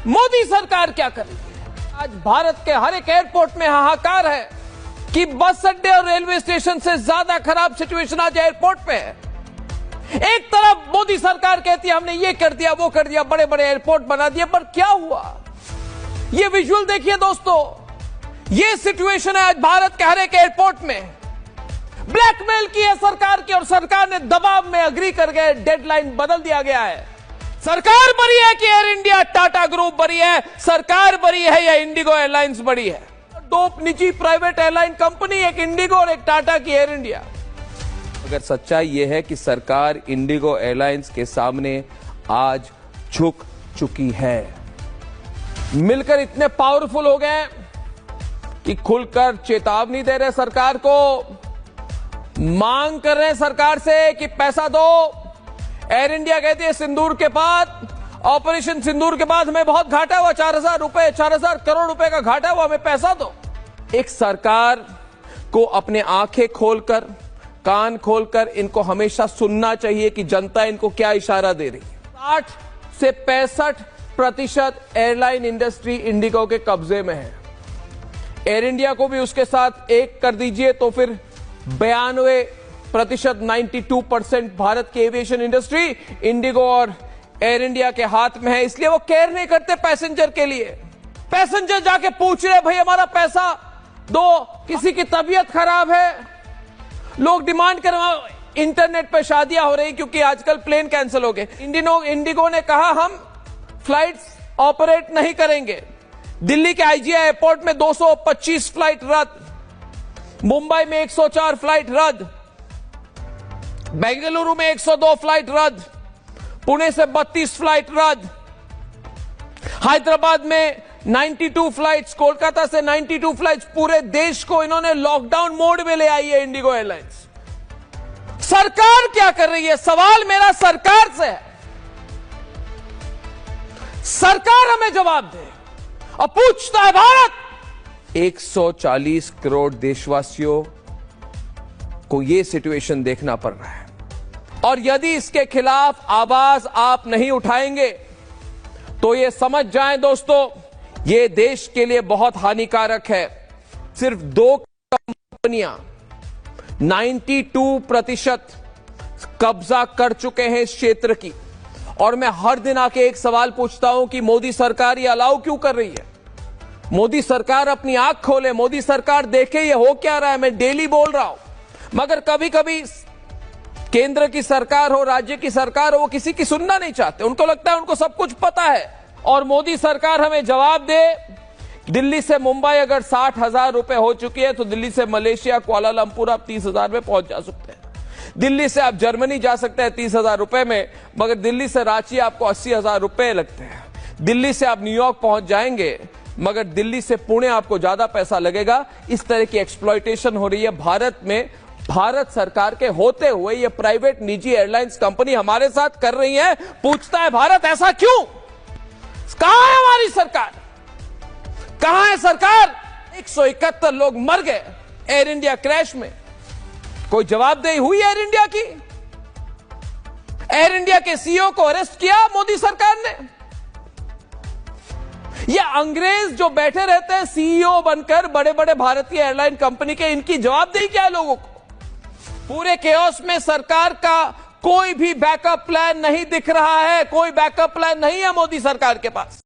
मोदी सरकार क्या कर रही है? आज भारत के हर एक एयरपोर्ट में हाहाकार है कि बस अड्डे और रेलवे स्टेशन से ज्यादा खराब सिचुएशन आज एयरपोर्ट पे है। एक तरफ मोदी सरकार कहती है हमने ये कर दिया वो कर दिया, बड़े बड़े एयरपोर्ट बना दिए, पर क्या हुआ? ये विजुअल देखिए दोस्तों, ये सिचुएशन है आज भारत के हर एक एयरपोर्ट में। ब्लैकमेल की है सरकार की और सरकार ने दबाव में अग्री कर गए, डेडलाइन बदल दिया गया है। सरकार बड़ी है कि एयर इंडिया टाटा ग्रुप बड़ी है, सरकार बड़ी है या इंडिगो एयरलाइंस बड़ी है? दो निजी प्राइवेट एयरलाइन कंपनी, एक इंडिगो और एक टाटा की एयर इंडिया। अगर सच्चाई यह है कि सरकार इंडिगो एयरलाइंस के सामने आज झुक चुकी है, मिलकर इतने पावरफुल हो गए कि खुलकर चेतावनी दे रहे सरकार को, मांग कर रहे हैं सरकार से कि पैसा दो। एयर इंडिया कहती है सिंदूर के बाद, ऑपरेशन सिंदूर के बाद हमें बहुत घाटा हुआ, 4,000 करोड़ रुपए का घाटा हुआ, हमें पैसा दो। एक सरकार को अपने आंखें खोलकर, कान खोलकर इनको हमेशा सुनना चाहिए कि जनता इनको क्या इशारा दे रही है। 60 से 65% एयरलाइन इंडस्ट्री इंडिगो के कब्जे में है। एयर इंडिया को भी उसके साथ एक कर दीजिए तो फिर 92%, 92% भारत की एविएशन इंडस्ट्री इंडिगो और एयर इंडिया के हाथ में है। इसलिए वो केयर नहीं करते पैसेंजर के लिए। पैसेंजर जाके पूछ रहे भाई हमारा पैसा दो, किसी की तबीयत खराब है, लोग डिमांड कर, इंटरनेट पे शादियां हो रही क्योंकि आजकल प्लेन कैंसिल हो गए। इंडिगो ने कहा हम फ्लाइट्स ऑपरेट नहीं करेंगे। दिल्ली के आईजीआई एयरपोर्ट में 225 फ्लाइट रद्द, मुंबई में 104 फ्लाइट रद्द, बेंगलुरु में 102 फ्लाइट रद्द, पुणे से 32 फ्लाइट रद्द, हैदराबाद में 92 फ्लाइट्स, कोलकाता से 92 फ्लाइट्स। पूरे देश को इन्होंने लॉकडाउन मोड में ले आई है इंडिगो एयरलाइंस। सरकार क्या कर रही है? सवाल मेरा सरकार से है। सरकार हमें जवाब दे। और पूछता है भारत, 140 करोड़ देशवासियों को यह सिचुएशन देखना पड़ रहा है और यदि इसके खिलाफ आवाज आप नहीं उठाएंगे तो ये समझ जाएं दोस्तों, ये देश के लिए बहुत हानिकारक है। सिर्फ 2 कंपनियां 92% कब्जा कर चुके हैं इस क्षेत्र की। और मैं हर दिन आके एक सवाल पूछता हूं कि मोदी सरकार ये अलाउ क्यों कर रही है? मोदी सरकार अपनी आंख खोले, मोदी सरकार देखे ये हो क्या रहा है। मैं डेली बोल रहा हूं, मगर कभी कभी केंद्र की सरकार हो, राज्य की सरकार हो, वो किसी की सुनना नहीं चाहते। उनको लगता है उनको सब कुछ पता है। और मोदी सरकार हमें जवाब दे। दिल्ली से मुंबई अगर 60,000 रुपए हो चुकी है तो दिल्ली से मलेशिया, कुआलालंपुर आप 30,000 में पहुंच जा सकते हैं। दिल्ली से आप जर्मनी जा सकते हैं 30,000 रुपए में, मगर दिल्ली से रांची आपको 80,000 रुपए लगते हैं। दिल्ली से आप न्यूयॉर्क पहुंच जाएंगे, मगर दिल्ली से पुणे आपको ज्यादा पैसा लगेगा। इस तरह की एक्सप्लॉयटेशन हो रही है भारत में। भारत सरकार के होते हुए ये प्राइवेट निजी एयरलाइंस कंपनी हमारे साथ कर रही है। पूछता है भारत ऐसा क्यों? कहां है हमारी सरकार? कहां है सरकार? 171 लोग मर गए एयर इंडिया क्रैश में। कोई जवाबदेही हुई एयर इंडिया की? एयर इंडिया के सीईओ को अरेस्ट किया मोदी सरकार ने? ये अंग्रेज जो बैठे रहते हैं सीईओ बनकर बड़े बड़े भारतीय एयरलाइन कंपनी के, इनकी जवाबदेही क्या है लोगों को? पूरे केओस में सरकार का कोई भी बैकअप प्लान नहीं दिख रहा है। कोई बैकअप प्लान नहीं है मोदी सरकार के पास।